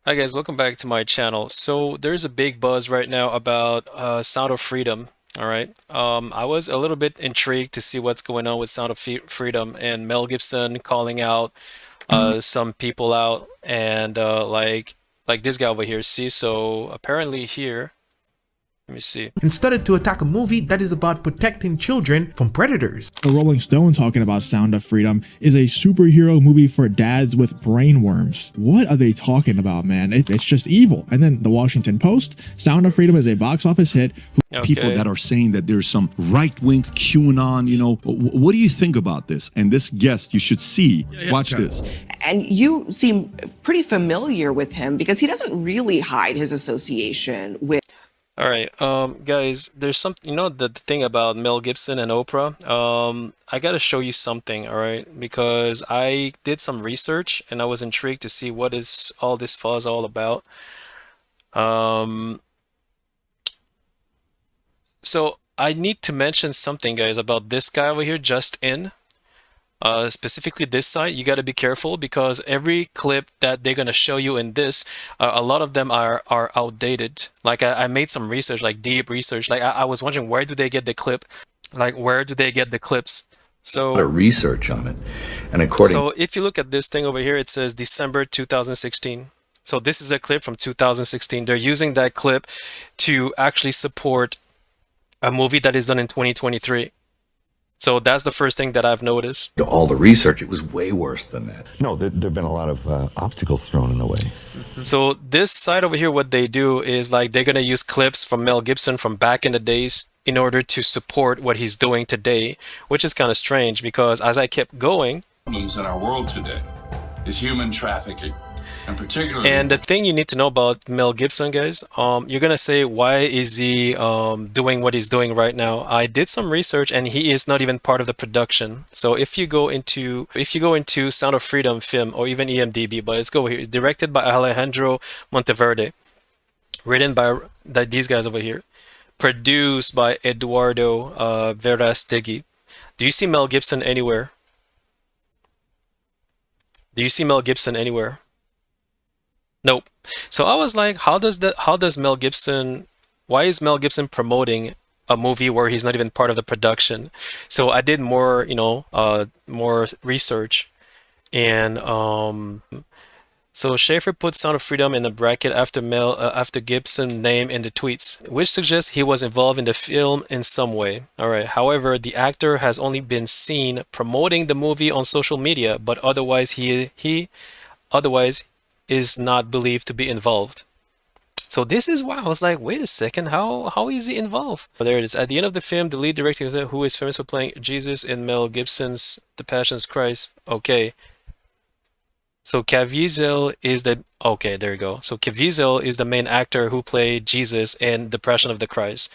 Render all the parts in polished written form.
Hi guys, welcome back to my channel. So there's a big buzz right now about Sound of Freedom. All right. I was a little bit intrigued to see what's going on with Sound of Freedom and Mel Gibson calling out some people out and like this guy over here. See, so apparently here, let me see. And started to attack a movie that is about protecting children from predators. The Rolling Stone talking about Sound of Freedom is a superhero movie for dads with brain worms. What are they talking about, man? It's just evil. And then the Washington Post, Sound of Freedom is a box office hit. People that are saying that there's some right-wing QAnon, what do you think about this? And this guest you should see, watch this. And you seem pretty familiar with him because he doesn't really hide his association with. All right, guys, there's some, the thing about Mel Gibson and Oprah. I gotta show you something, all right? Because I did some research and I was intrigued to see what is all this fuzz all about. Um, so I need to mention something, guys, about this guy over here, Just In. Specifically this site, you got to be careful because every clip that they're going to show you in this, a lot of them are outdated. Like I made some research, like deep research. Like I was wondering, where do they get the clip? Like where do they get the clips? A lot of research on it. And according So if you look at this thing over here, it says December 2016. So this is a clip from 2016. They're using that clip to actually support a movie that is done in 2023. So that's the first thing that I've noticed. to all the research, it was way worse than that. No, there have been a lot of obstacles thrown in the way. So this side over here, what they do is like they're gonna use clips from Mel Gibson from back in the days in order to support what he's doing today, which is kind of strange because as I kept going, Problems in our world today is human trafficking, and particularly. and the thing you need to know about Mel Gibson, guys, you're gonna say, why is he doing what he's doing right now? I did some research, and he is not even part of the production. So if you go into Sound of Freedom film or even EMDB, but let's go here. It's directed by Alejandro Monteverde, written by these guys over here, produced by Eduardo Verastegui. Do you see Mel Gibson anywhere? Do you see Mel Gibson anywhere? Nope. So I was like, how does Mel Gibson, why is Mel Gibson promoting a movie where he's not even part of the production? So I did more, more research and so Schaefer put Sound of Freedom in the bracket after Gibson name in the tweets, which suggests he was involved in the film in some way. All right. However, the actor has only been seen promoting the movie on social media, but otherwise he otherwise is not believed to be involved. So this is why I was like, wait a second, how is he involved? Oh, there it is. At the end of the film, the lead director, who is famous for playing Jesus in Mel Gibson's The Passion of Christ. Okay. So Caviezel is the okay, there you go. So Caviezel is the main actor who played Jesus in The Passion of the Christ.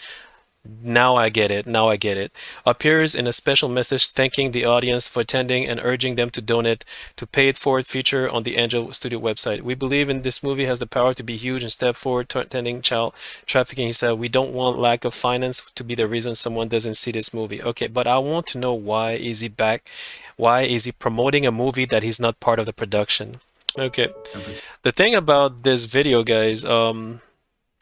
Now I get it. Now I get it. Appears in a special message thanking the audience for attending and urging them to donate to pay it forward feature on the Angel Studio website. We believe in this movie has the power to be huge and step forward to attending child trafficking. He said, we don't want lack of finance to be the reason someone doesn't see this movie. Okay, but I want to know, why is he back? Why is he promoting a movie that he's not part of the production? Okay. The thing about this video, guys,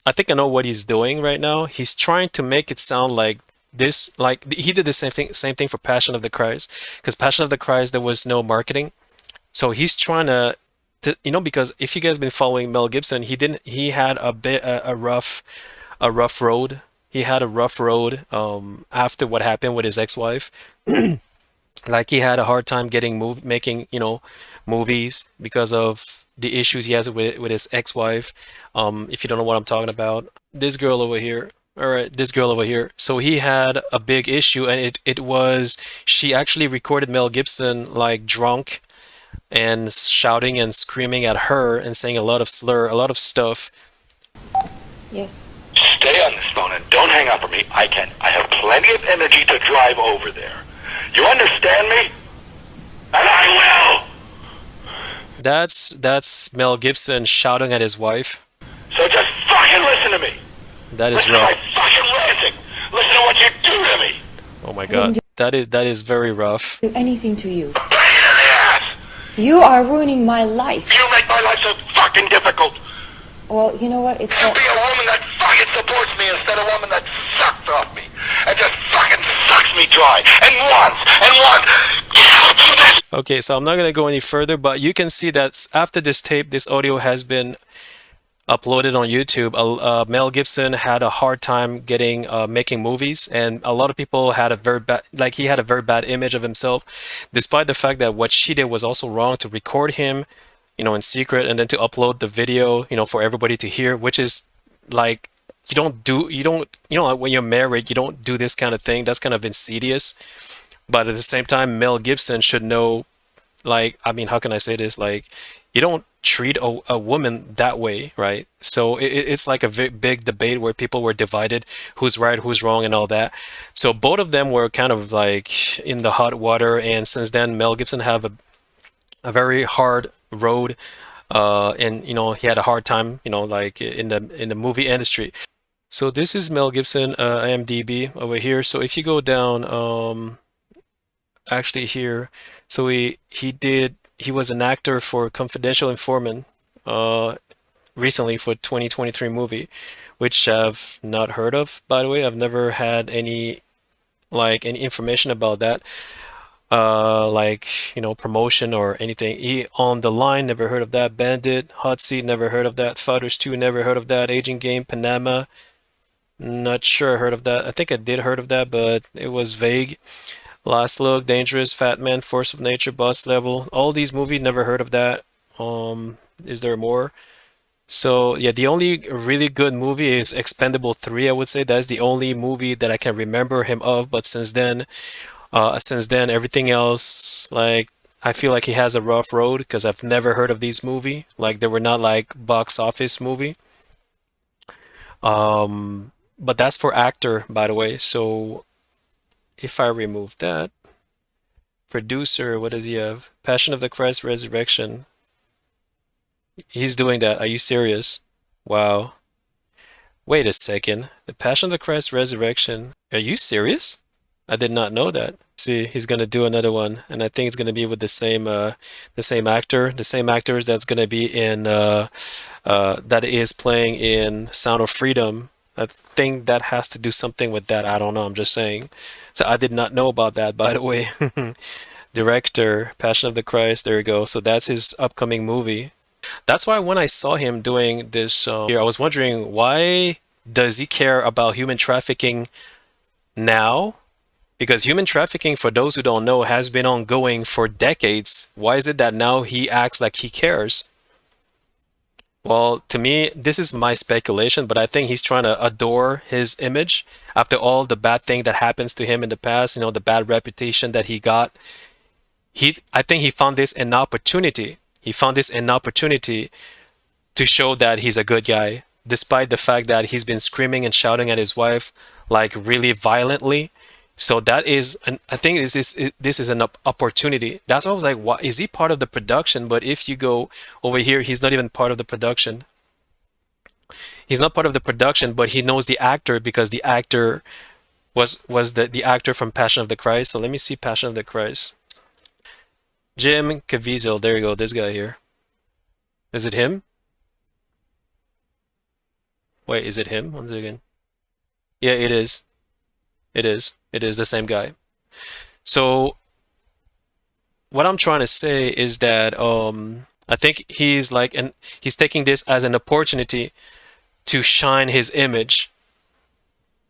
I think I know what he's doing right now. He's trying to make it sound like this, like he did the same thing for Passion of the Christ, because Passion of the Christ there was no marketing, so he's trying to because if you guys been following Mel Gibson, he had a rough road. He had a rough road after what happened with his ex-wife. Like he had a hard time making movies because of the issues he has with his ex-wife. If you don't know what I'm talking about, this girl over here. All right, this girl over here. So he had a big issue, and it was, she actually recorded Mel Gibson like drunk and shouting and screaming at her and saying a lot of stuff. Yes. Stay on this phone and don't hang up on me. I have plenty of energy to drive over there. You understand me? And I will! That's Mel Gibson shouting at his wife. So just fucking listen to me. That is Listen rough. to my fucking ranting. Listen to what you do to me. Oh my God. That is very rough. Do anything to you. Pain in the ass. You are ruining my life. You make my life so fucking difficult. Well, you know what? It's Be a woman that fucking supports me instead of a woman that sucks off me. And just fucking sucks me dry. And wants. Okay, so I'm not gonna go any further, but you can see that after this tape, this audio has been uploaded on YouTube. Mel Gibson had a hard time getting making movies, and a lot of people had a very bad, like he had a very bad image of himself, despite the fact that what she did was also wrong, to record him, you know, in secret, and then to upload the video, you know, for everybody to hear, which is like you know, when you're married, you don't do this kind of thing. That's kind of insidious. But at the same time, Mel Gibson should know, like, I mean, how can I say this? Like, you don't treat a woman that way, right? So it's like a big debate where people were divided, who's right, who's wrong, and all that. So both of them were kind of like in the hot water, and since then, Mel Gibson have a very hard road, and you know, he had a hard time, you know, like in the movie industry. So this is Mel Gibson, IMDb over here. So if you go down, actually here, so he was an actor for Confidential Informant recently for 2023 movie, which I've not heard of, by the way. I've never had any information about that, like, you know, promotion or anything. On the Line, never heard of that. Bandit, Hot Seat, never heard of that. Fighters 2, never heard of that. Agent Game, Panama, not sure I heard of that. I think I did heard of that, but it was vague. Last Look, Dangerous, Fat Man, Force of Nature, Boss Level. All these movies, never heard of that. Is there more? So yeah, the only really good movie is Expendable 3, I would say. That's the only movie that I can remember him of. But since then, everything else, like, I feel like he has a rough road because I've never heard of these movie. Like, they were not like box office movie. But that's for actor, by the way. So if I remove that, producer, what does he have? Passion of the Christ, Resurrection. He's doing that. Are you serious? Wow. Wait a second. The Passion of the Christ, Resurrection. Are you serious? I did not know that. See, he's gonna do another one, and I think it's gonna be with the same actor, the same actors that's gonna be in that is playing in Sound of Freedom. I think that has to do something with that. I don't know. I'm just saying. So I did not know about that, by the way. Director, Passion of the Christ. There you go. So that's his upcoming movie. That's why when I saw him doing this here, I was wondering, why does he care about human trafficking now? Because human trafficking, for those who don't know, has been ongoing for decades. Why is it that now he acts like he cares? Well, to me, this is my speculation, but I think he's trying to adore his image after all the bad thing that happens to him in the past, you know, the bad reputation that he got. I think he found this an opportunity. He found this an opportunity to show that he's a good guy, despite the fact that he's been screaming and shouting at his wife, like, really violently. So that is, I think this is an opportunity. That's why I was like, what, is he part of the production? But if you go over here, he's not even part of the production. He's not part of the production, but he knows the actor because the actor was the actor from Passion of the Christ. So let me see Passion of the Christ. Jim Caviezel. There you go. This guy here. Is it him? Wait, is it him? One second. Yeah, it is. It is. It is the same guy. So what I'm trying to say is that I think he's like, and he's taking this as an opportunity to shine his image.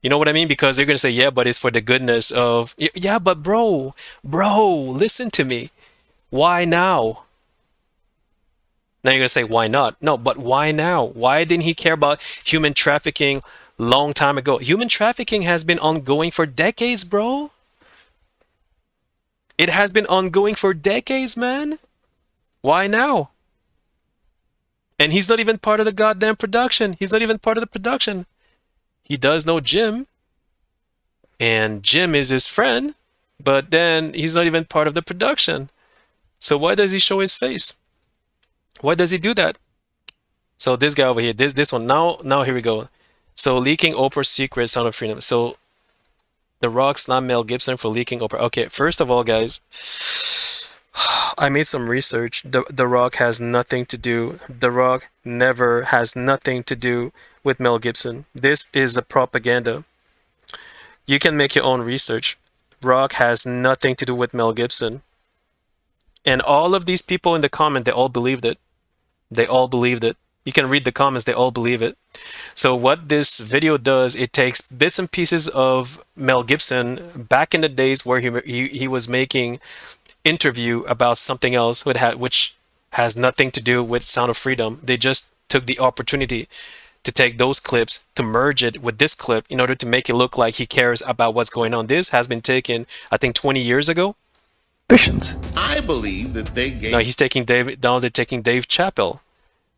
You know what I mean? Because they're gonna say, yeah, but it's for the goodness of, yeah, but bro, listen to me. Why now? Now you're gonna say, why not? No, but why now? Why didn't he care about human trafficking long time ago? Human trafficking has been ongoing for decades, bro. It has been ongoing for decades, man. Why now? And he's not even part of the goddamn production. He's not even part of the production. He does know Jim, and Jim is his friend, but then he's not even part of the production. So why does he show his face? Why does he do that? So this guy over here, this one, now here we go. So leaking Oprah's secret, Sound of Freedom. So The Rock slammed Mel Gibson for leaking Oprah. Okay, first of all, guys, I made some research. The Rock has nothing to do. The Rock never has nothing to do with Mel Gibson. This is a propaganda. You can make your own research. Rock has nothing to do with Mel Gibson. And all of these people in the comment, they all believed it. They all believed it. You can read the comments, they all believe it. So what this video does, it takes bits and pieces of Mel Gibson back in the days where he was making interview about something else which has nothing to do with Sound of Freedom. They just took the opportunity to take those clips, to merge it with this clip in order to make it look like he cares about what's going on. This has been taken, I think, 20 years ago. I believe that they gave. No, he's taking they're taking Dave Chappelle,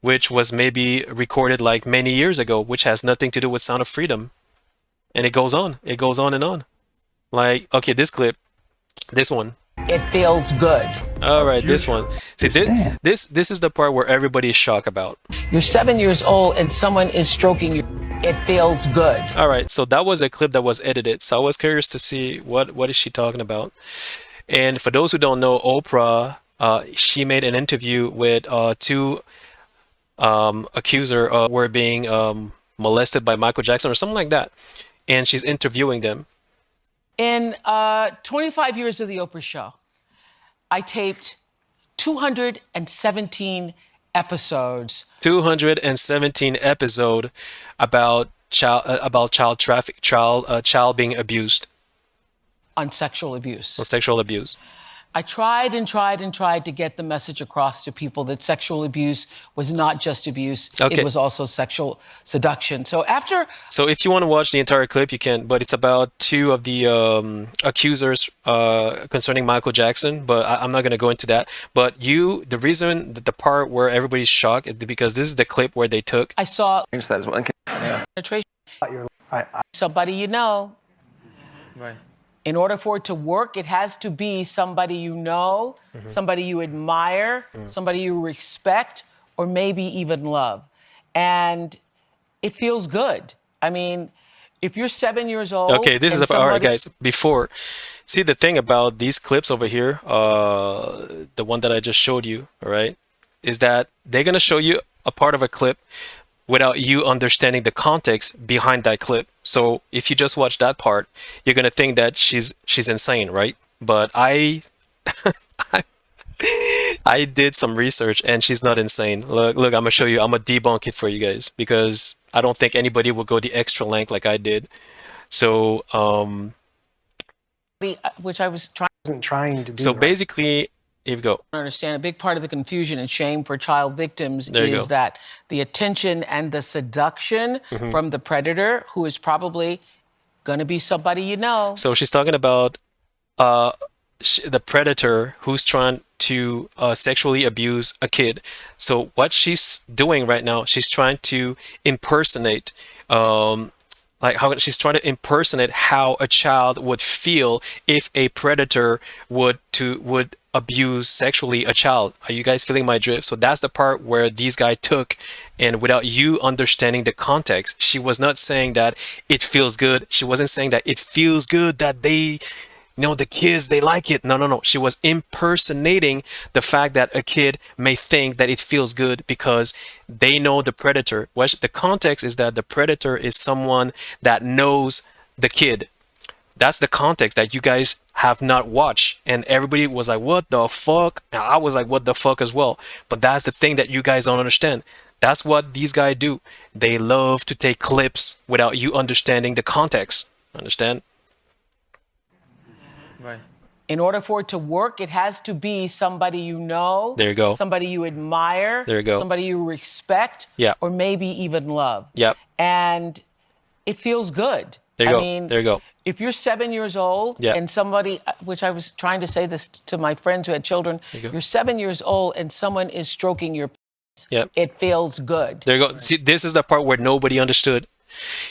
which was maybe recorded like many years ago, which has nothing to do with Sound of Freedom. And it goes on and on. Like, okay, this clip, this one. It feels good. All right, this one. See, this is the part where everybody is shocked about. You're 7 years old and someone is stroking you. It feels good. All right, so that was a clip that was edited. So I was curious to see what is she talking about. And for those who don't know, Oprah, she made an interview with two accusers were being molested by Michael Jackson or something like that. And she's interviewing them. In 25 years of the Oprah Show, I taped 217 episodes. 217 episodes about child being abused. On sexual abuse. On sexual abuse. I tried and tried and tried to get the message across to people that sexual abuse was not just abuse, it was also sexual seduction. So if you want to watch the entire clip, you can, but it's about two of the accusers concerning Michael Jackson, but I'm not going to go into that. But the reason that the part where everybody's shocked is because this is the clip where they took. I saw penetration. Somebody you know. Right. In order for it to work, it has to be somebody you know, somebody you admire, somebody you respect, or maybe even love. And it feels good. I mean, if you're 7 years old... Okay, this is about... All right, guys, see the thing about these clips over here, the one that I just showed you, all right, is that they're going to show you a part of a clip without you understanding the context behind that clip. So if you just watch that part, you're gonna think that she's insane, right? But I did some research and she's not insane. Look, I'm gonna show you. I'm gonna debunk it for you guys because I don't think anybody will go the extra length like I did. So which I was trying to do. So basically, here we go. I understand a big part of the confusion and shame for child victims is that the attention and the seduction from the predator, who is probably going to be somebody you know. So she's talking about the predator who's trying to sexually abuse a kid. So what she's doing right now, she's trying to impersonate she's trying to impersonate how a child would feel if a predator would abuse sexually a child. Are you guys feeling my drift? So that's the part where these guys took, and without you understanding the context, she was not saying that it feels good. She wasn't saying that it feels good that they, the kids, they like it. No. She was impersonating the fact that a kid may think that it feels good because they know the predator. The context is that the predator is someone that knows the kid. That's the context that you guys have not watched. And everybody was like, what the fuck? And I was like, what the fuck as well. But that's the thing that you guys don't understand. That's what these guys do. They love to take clips without you understanding the context. Understand? Right. In order for it to work, it has to be somebody you know. There you go. Somebody you admire. There you go. Somebody you respect. Yeah. Or maybe even love. Yep. And it feels good. There you go. There you go. If you're 7 years old and somebody, which I was trying to say this to my friends who had children, you're 7 years old and someone is stroking your penis, it feels good. There you go. See, this is the part where nobody understood.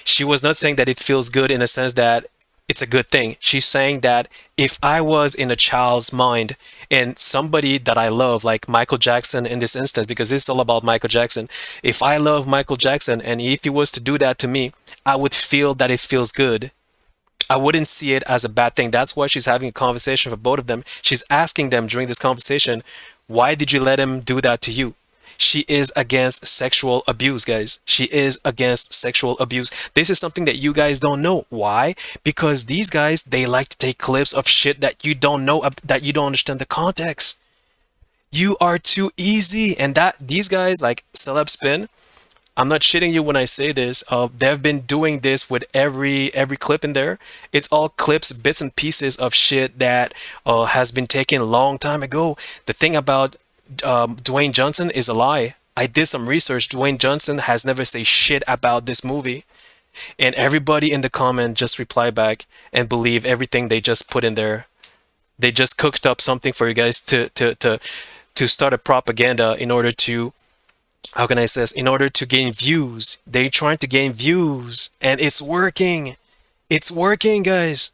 She was not saying that it feels good in a sense that it's a good thing. She's saying that if I was in a child's mind and somebody that I love, like Michael Jackson in this instance, because this is all about Michael Jackson, if I love Michael Jackson and if he was to do that to me, I would feel that it feels good. I wouldn't see it as a bad thing. That's why she's having a conversation for both of them. She's asking them during this conversation, why did you let him do that to you? She is against sexual abuse, guys. She is against sexual abuse. This is something that you guys don't know. Why? Because these guys, they like to take clips of shit that you don't know, that you don't understand the context. You are too easy. And that these guys, like Celeb Spin, I'm not shitting you when I say this. They've been doing this with every clip in there. It's all clips, bits and pieces of shit that has been taken a long time ago. The thing about Dwayne Johnson is a lie. I did some research. Dwayne Johnson has never said shit about this movie. And everybody in the comment just reply back and believe everything they just put in there. They just cooked up something for you guys to start a propaganda in order to, how can I say this? In order to gain views. They're trying to gain views, and it's working. It's working, guys.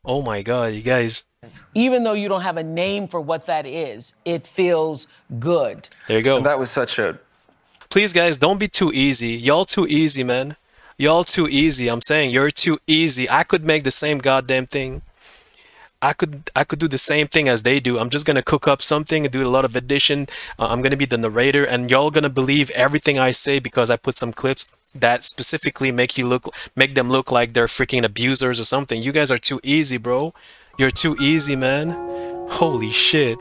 Oh my God, you guys. Even though you don't have a name for what that is, it feels good. There you go. And that was such a... Please, guys, don't be too easy. Y'all too easy, man. Y'all too easy. I'm saying you're too easy. I could make the same goddamn thing. I could do the same thing as they do. I'm just gonna cook up something and do a lot of addition. I'm gonna be the narrator, and y'all gonna believe everything I say because I put some clips that specifically make them look like they're freaking abusers or something. You guys are too easy, bro. You're too easy, man. Holy shit.